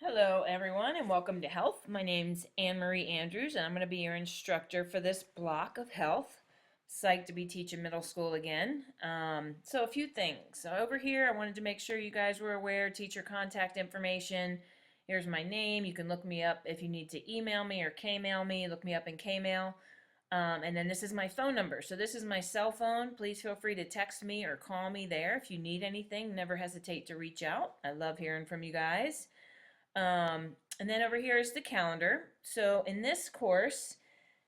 Hello, everyone, and welcome to Health. My name's Anne Marie Andrews, and I'm going to be your instructor for this block of health. Psyched to be teaching middle school again. So, a few things. So, over here, I wanted to make sure you guys were aware teacher contact information. Here's my name. You can look me up if you need to email me or Kmail me. Look me up in Kmail. And then this is my phone number. So, this is my cell phone. Please feel free to text me or call me there if you need anything. Never hesitate to reach out. I love hearing from you guys. And then over here is the calendar. So in this course,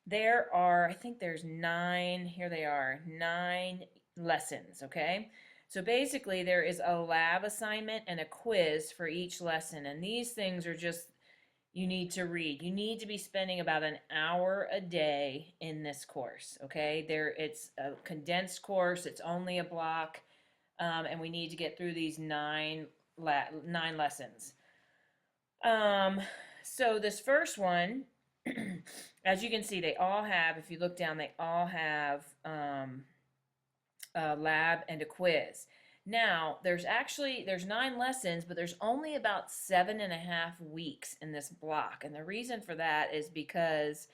there are, I think there's nine, here they are, 9 lessons, okay? So basically there is a lab assignment and a quiz for each lesson. And these things are just, you need to read. You need to be spending about an hour a day in this course, okay? It's a condensed course, it's only a block, and we need to get through these nine lessons. Um, so this first one, as you can see, they all have, if you look down, they all have a lab and a quiz. Now, there's 9 lessons, but there's only about 7.5 weeks in this block. And the reason for that is because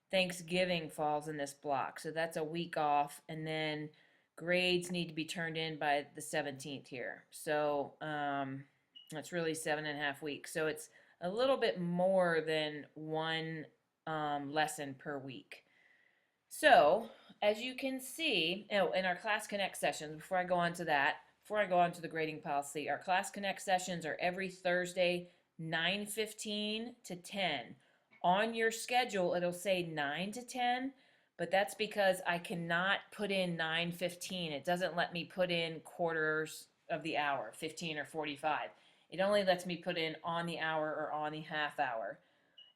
Thanksgiving falls in this block. So that's a week off, and then grades need to be turned in by the 17th here. So, it's really 7.5 weeks. So it's a little bit more than one lesson per week. So as you can see, in our Class Connect sessions, before I go on to that, before I go on to the grading policy, our Class Connect sessions are every Thursday, 9:15 to 10. On your schedule, it'll say 9 to 10, but that's because I cannot put in 9:15. It doesn't let me put in quarters of the hour, 15 or 45. It only lets me put in on the hour or on the half hour.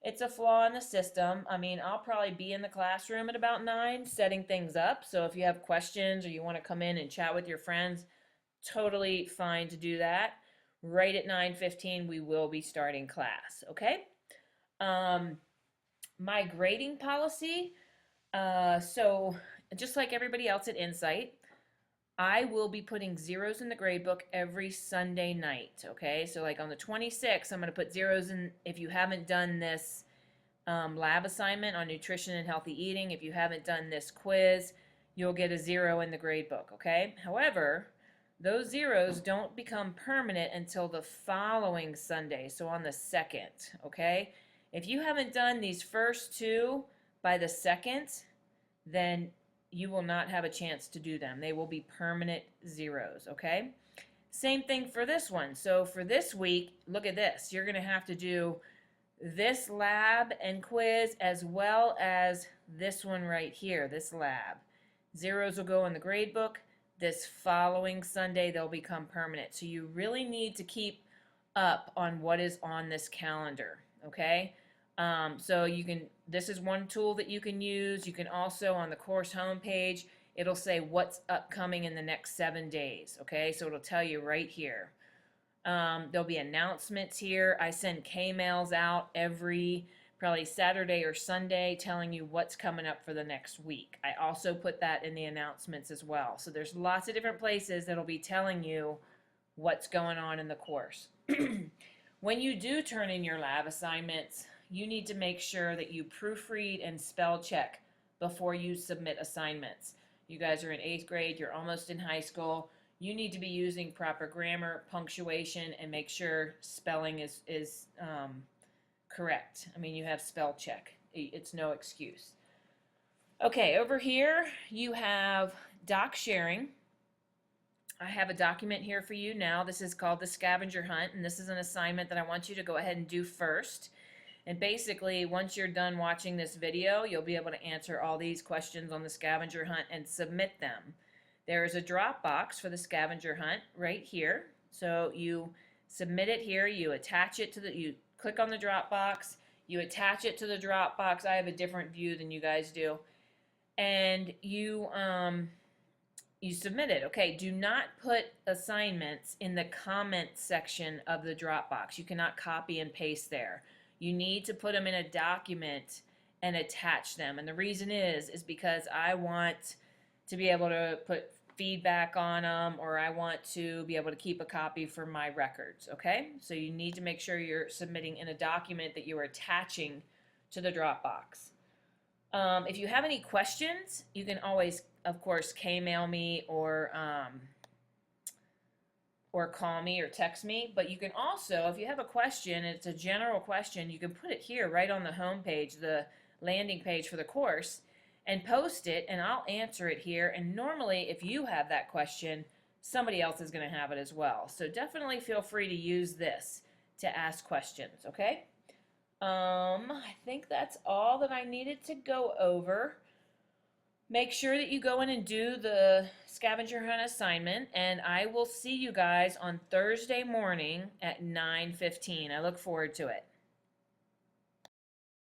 It's a flaw in the system. I mean, I'll probably be in the classroom at about 9 setting things up. So if you have questions or you want to come in and chat with your friends, totally fine to do that. Right at 9:15, we will be starting class, okay? Um, my grading policy, so just like everybody else at Insight, I will be putting zeros in the grade book every Sunday night, okay? So like on the 26th, I'm going to put zeros in if you haven't done this lab assignment on nutrition and healthy eating. If you haven't done this quiz, you'll get a 0 in the grade book, okay? However, those zeros don't become permanent until the following Sunday, so on the 2nd, okay? If you haven't done these first two by the 2nd, then you will not have a chance to do them. They will be permanent zeros, okay? Same thing for this one. So for this week, look at this. You're going to have to do this lab and quiz as well as this one right here, this lab. Zeros will go in the grade book. This following Sunday, they'll become permanent. So you really need to keep up on what is on this calendar, okay? So this is one tool that you can use. You can also, on the course homepage, it'll say what's upcoming in the next 7 days, okay? So it'll tell you right here. There'll be announcements here. I send K-mails out every probably Saturday or Sunday telling you what's coming up for the next week. I also put that in the announcements as well. So there's lots of different places that'll be telling you what's going on in the course. When you do turn in your lab assignments, you need to make sure that you proofread and spell check before you submit assignments. You guys are in 8th grade, you're almost in high school. You need to be using proper grammar, punctuation, and make sure spelling is correct. I mean, you have spell check. It's no excuse. Okay, over here you have doc sharing. I have a document here for you now. This is called the scavenger hunt, and this is an assignment that I want you to go ahead and do first. And basically, once you're done watching this video, you'll be able to answer all these questions on the scavenger hunt and submit them. There is a drop box for the scavenger hunt right here. So you submit it here, you attach it to you click on the drop box, you attach it to the drop box. I have a different view than you guys do. And you submit it. Okay, do not put assignments in the comment section of the Dropbox. You cannot copy and paste there. You need to put them in a document and attach them. And the reason is because I want to be able to put feedback on them, or I want to be able to keep a copy for my records, okay? So you need to make sure you're submitting in a document that you are attaching to the Dropbox. If you have any questions, you can always, of course, K-mail me or call me or text me. But you can also, if you have a question, and it's a general question, you can put it here right on the home page, the landing page for the course, and post it, and I'll answer it here. And normally, if you have that question, somebody else is going to have it as well. So definitely feel free to use this to ask questions, okay? I think that's all that I needed to go over. Make sure that you go in and do the scavenger hunt assignment, and I will see you guys on Thursday morning at 9:15. I look forward to it.